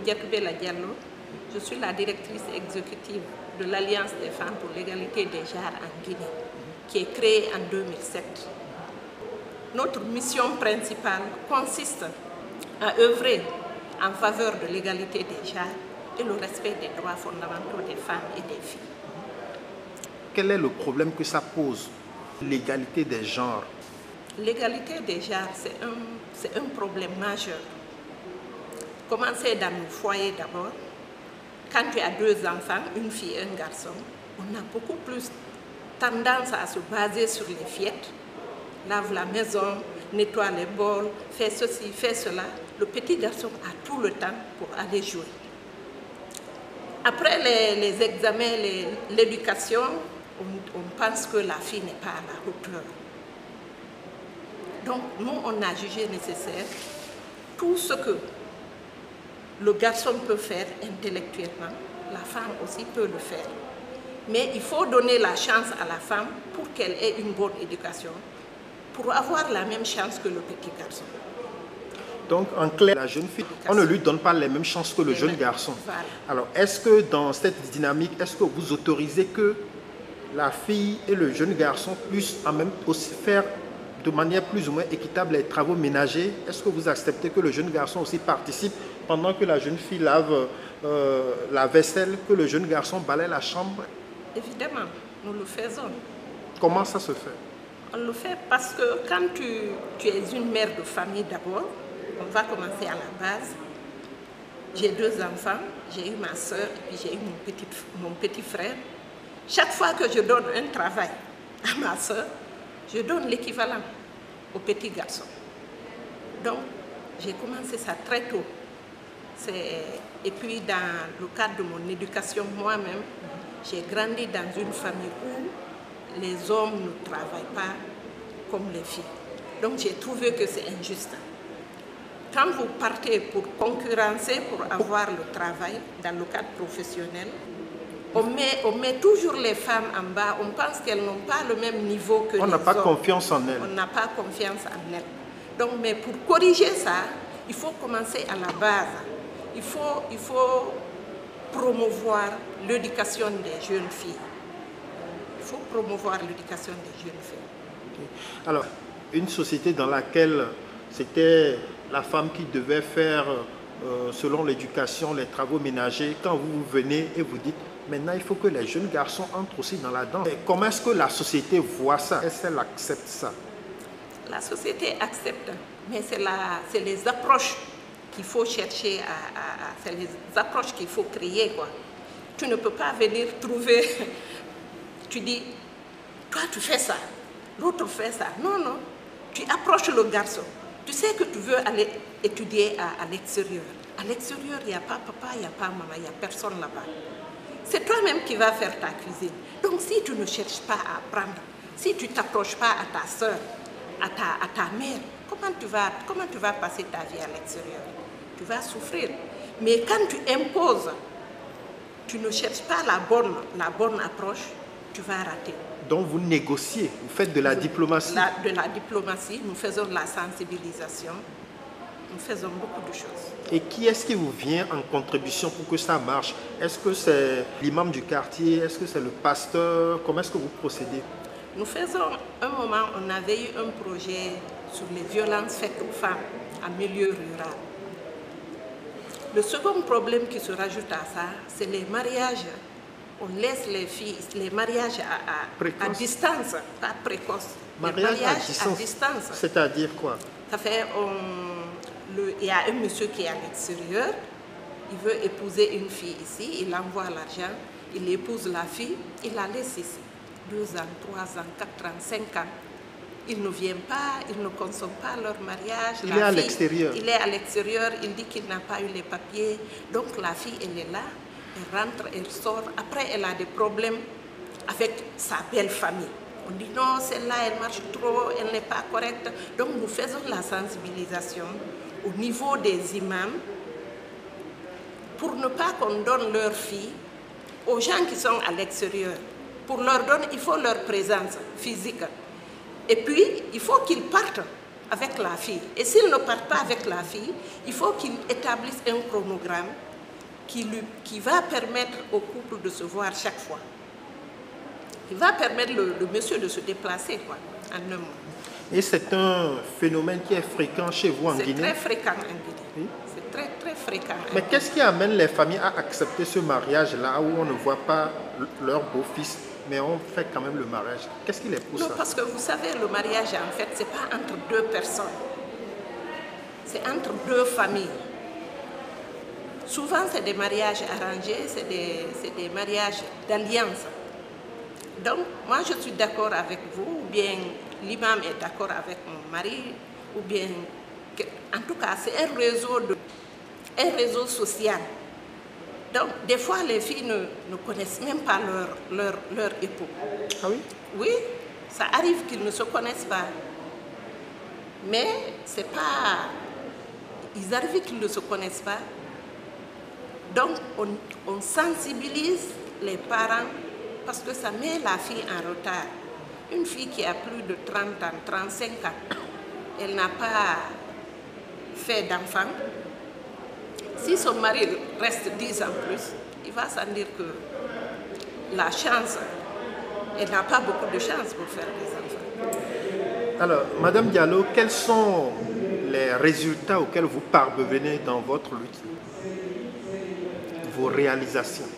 Oudiatou Bella Diallo. Je suis la directrice exécutive de l'Alliance des femmes pour l'égalité des genres en Guinée, qui est créée en 2007. Notre mission principale consiste à œuvrer en faveur de l'égalité des genres et le respect des droits fondamentaux des femmes et des filles. Quel est le problème que ça pose, l'égalité des genres? L'égalité des genres, c'est un problème majeur. Commencez dans nos foyers d'abord. Quand tu as 2 enfants, une fille et un garçon, on a beaucoup plus tendance à se baser sur les fillettes. Lave la maison, nettoie les bols, fait ceci, fait cela. Le petit garçon a tout le temps pour aller jouer. Après les examens, l'éducation, on pense que la fille n'est pas à la hauteur. Donc, nous, on a jugé nécessaire tout ce que le garçon peut faire intellectuellement, la femme aussi peut le faire. Mais il faut donner la chance à la femme pour qu'elle ait une bonne éducation, pour avoir la même chance que le petit garçon. Donc, en clair, la jeune fille, on ne lui donne pas les mêmes chances que le jeune garçon. Voilà. Alors, est-ce que dans cette dynamique, est-ce que vous autorisez que la fille et le jeune garçon puissent en même aussi faire de manière plus ou moins équitable les travaux ménagers? Est-ce que vous acceptez que le jeune garçon aussi participe pendant que la jeune fille lave la vaisselle, que le jeune garçon balaie la chambre? Évidemment, nous le faisons. Comment ça se fait? On le fait parce que quand tu es une mère de famille d'abord, on va commencer à la base. J'ai 2 enfants, j'ai eu ma soeur et puis j'ai eu mon petit frère. Chaque fois que je donne un travail à ma soeur, je donne l'équivalent au petit garçon. Donc, j'ai commencé ça très tôt. Et puis, dans le cadre de mon éducation moi-même, j'ai grandi dans une famille où les hommes ne travaillent pas comme les filles. Donc, j'ai trouvé que c'est injuste. Quand vous partez pour concurrencer, pour avoir le travail dans le cadre professionnel, on met toujours les femmes en bas, on pense qu'elles n'ont pas le même niveau que les hommes. On n'a pas confiance en elles. On n'a pas confiance en elles. Donc, mais pour corriger ça, il faut commencer à la base. Il faut promouvoir l'éducation des jeunes filles. Il faut promouvoir l'éducation des jeunes filles. Okay. Alors, une société dans laquelle c'était la femme qui devait faire, selon l'éducation, les travaux ménagers, quand vous venez et vous dites, maintenant il faut que les jeunes garçons entrent aussi dans la danse. Et comment est-ce que la société voit ça? Est-ce qu'elle accepte ça? La société accepte, mais c'est les approches qu'il faut chercher, c'est les approches qu'il faut créer, quoi. Tu ne peux pas venir trouver, tu dis, toi tu fais ça, l'autre fait ça. Non, non, tu approches le garçon. Tu sais que tu veux aller étudier à l'extérieur. À l'extérieur, il n'y a pas papa, il n'y a pas maman, il n'y a personne là-bas. C'est toi-même qui vas faire ta cuisine. Donc si tu ne cherches pas à apprendre, si tu ne t'approches pas à ta soeur, à ta mère, comment tu vas passer ta vie à l'extérieur? Tu vas souffrir. Mais quand tu imposes, tu ne cherches pas la bonne approche, tu vas rater. Donc vous négociez, vous faites de la diplomatie. De la diplomatie, nous faisons de la sensibilisation, nous faisons beaucoup de choses. Et qui est-ce qui vous vient en contribution pour que ça marche? Est-ce que c'est l'imam du quartier? Est-ce que c'est le pasteur? Comment est-ce que vous procédez? Nous faisons, un moment, on avait eu un projet sur les violences faites aux femmes en milieu rural. Le second problème qui se rajoute à ça, c'est les mariages. On laisse les filles, les mariages à distance, pas précoce. Mariage à distance. C'est-à-dire quoi? Ça fait, il y a un monsieur qui est à l'extérieur, il veut épouser une fille ici, il envoie l'argent, il épouse la fille, il la laisse ici. 2 ans, 3 ans, 4 ans, 5 ans. Ils ne viennent pas, ils ne consomment pas leur mariage. Il est à l'extérieur. Il est à l'extérieur, il dit qu'il n'a pas eu les papiers. Donc la fille, elle est là, elle rentre, elle sort. Après, elle a des problèmes avec sa belle famille. On dit non, celle-là, elle marche trop, elle n'est pas correcte. Donc nous faisons la sensibilisation au niveau des imams pour ne pas qu'on donne leur fille aux gens qui sont à l'extérieur. Pour leur donner, il faut leur présence physique. Et puis, il faut qu'ils partent avec la fille. Et s'ils ne partent pas avec la fille, il faut qu'ils établissent un chronogramme qui va permettre au couple de se voir chaque fois. Il va permettre le monsieur de se déplacer, quoi, en un mot. Et c'est un phénomène qui est fréquent chez vous en Guinée? C'est très fréquent en Guinée. Oui. C'est très, très fréquent. Mais qu'est-ce qui amène les familles à accepter ce mariage-là où on ne voit pas leur beau-fils, mais on fait quand même le mariage? Qu'est-ce qui les pousse? Non, parce que vous savez, le mariage, en fait, ce n'est pas entre deux personnes. C'est entre deux familles. Souvent, c'est des mariages arrangés, c'est des mariages d'alliance. Donc, moi, je suis d'accord avec vous, ou bien l'imam est d'accord avec mon mari, ou bien... En tout cas, c'est un réseau social. Donc, des fois, les filles ne connaissent même pas leur époux. Ah oui? Oui, ça arrive qu'ils ne se connaissent pas. Mais c'est pas... Ils arrivent qu'ils ne se connaissent pas. Donc, on sensibilise les parents parce que ça met la fille en retard. Une fille qui a plus de 30 ans, 35 ans, elle n'a pas fait d'enfant. Si son mari reste 10 ans plus, il va s'en dire que la chance, elle n'a pas beaucoup de chance pour faire des enfants. Alors, Madame Diallo, quels sont les résultats auxquels vous parvenez dans votre lutte? Vos réalisations?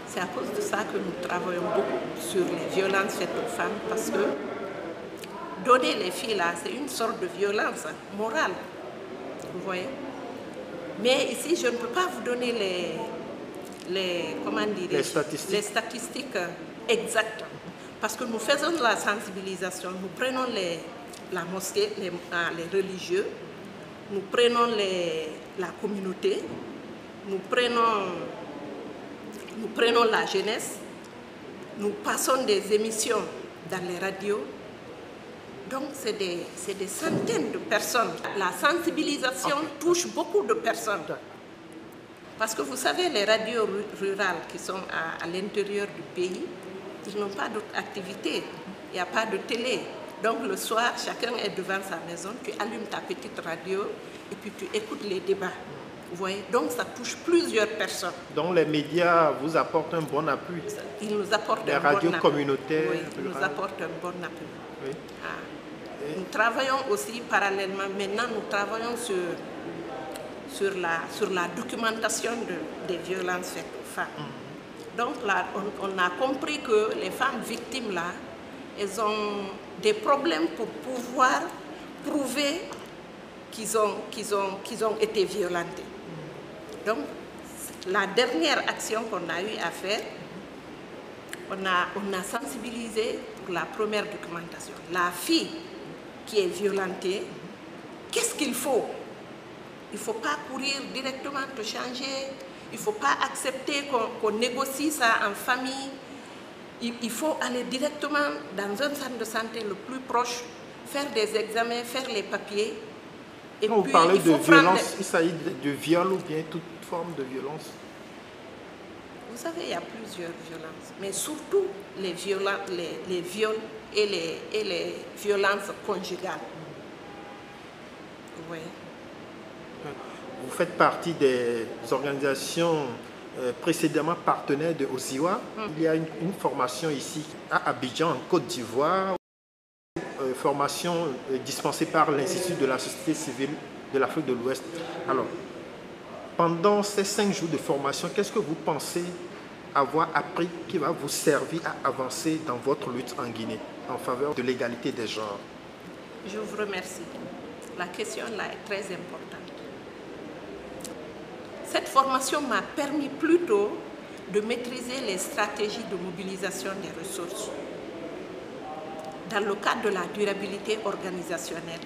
C'est à cause de ça que nous travaillons beaucoup sur les violences faites aux femmes, parce que donner les filles là, c'est une sorte de violence morale, vous voyez. Mais ici, je ne peux pas vous donner les statistiques exactes, parce que nous faisons de la sensibilisation, nous prenons la mosquée, les religieux, nous prenons la communauté, nous prenons la jeunesse, nous passons des émissions dans les radios. Donc, c'est des centaines de personnes. La sensibilisation touche beaucoup de personnes. Parce que vous savez, les radios rurales qui sont à l'intérieur du pays, ils n'ont pas d'autre activité. Il n'y a pas de télé. Donc, le soir, chacun est devant sa maison, tu allumes ta petite radio et puis tu écoutes les débats. Vous voyez? Donc, ça touche plusieurs personnes. Donc, les médias vous apportent un bon appui? Ils nous apportent un bon appui. Les radios communautaires? Oui, ils nous apportent un bon appui. Oui. Ah. Nous travaillons aussi parallèlement, maintenant nous travaillons sur la documentation des violences faites aux femmes. Donc là, on a compris que les femmes victimes là, elles ont des problèmes pour pouvoir prouver qu'ils ont été violentés. Donc, la dernière action qu'on a eu à faire, on a sensibilisé pour la première documentation. La fille qui est violentée, qu'est-ce qu'il faut? Il ne faut pas courir directement te changer, il ne faut pas accepter qu'on négocie ça en famille. Il faut aller directement dans un centre de santé le plus proche, faire des examens, faire les papiers. Et quand vous parlez de violence, il s'agit de viol ou bien toute forme de violence? Vous savez, il y a plusieurs violences, mais surtout les viols et les violences conjugales. Oui. Vous faites partie des organisations précédemment partenaires de Osiwa. Il y a une formation ici à Abidjan, en Côte d'Ivoire, formation dispensée par l'Institut de la société civile de l'Afrique de l'Ouest. Alors, pendant ces 5 jours de formation, qu'est-ce que vous pensez avoir appris qui va vous servir à avancer dans votre lutte en Guinée en faveur de l'égalité des genres? Je vous remercie. La question là est très importante. Cette formation m'a permis plutôt de maîtriser les stratégies de mobilisation des ressources dans le cadre de la durabilité organisationnelle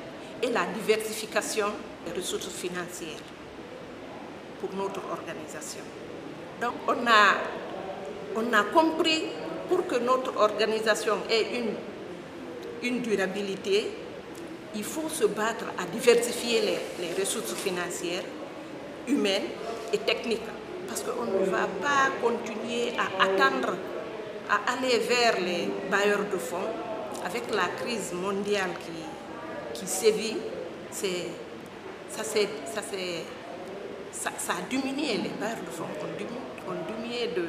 et la diversification des ressources financières pour notre organisation. Donc on a compris, pour que notre organisation ait une durabilité, il faut se battre à diversifier les ressources financières, humaines et techniques. Parce qu'on ne va pas continuer à attendre, à aller vers les bailleurs de fonds. Avec la crise mondiale qui sévit, ça s'est ça a diminué les barres de fonds, ont diminué de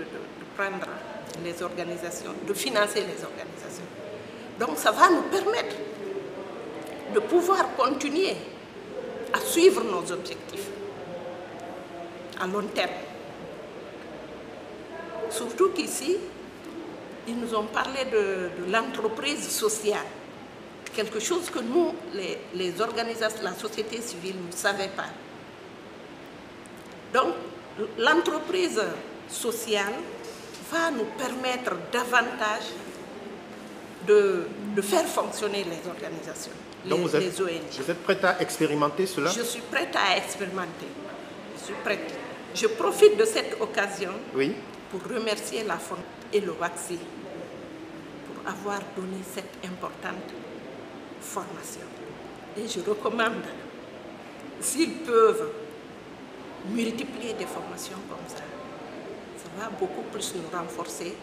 prendre les organisations, de financer les organisations. Donc ça va nous permettre de pouvoir continuer à suivre nos objectifs à long terme. Surtout qu'ici, ils nous ont parlé de l'entreprise sociale, quelque chose que nous, les organisations, la société civile, ne savaient pas. Donc, l'entreprise sociale va nous permettre davantage de faire fonctionner les organisations, les ONG. Vous êtes prête à expérimenter cela? Je suis prête à expérimenter. Je suis prête. Je profite de cette occasion pour remercier la Fondation et le WACSI pour avoir donné cette importante formation. Et je recommande, s'ils peuvent multiplier des formations comme ça va beaucoup plus nous renforcer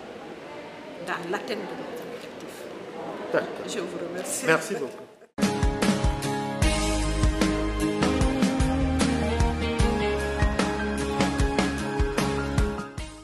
dans l'atteinte de nos objectifs. Je vous remercie. Merci beaucoup.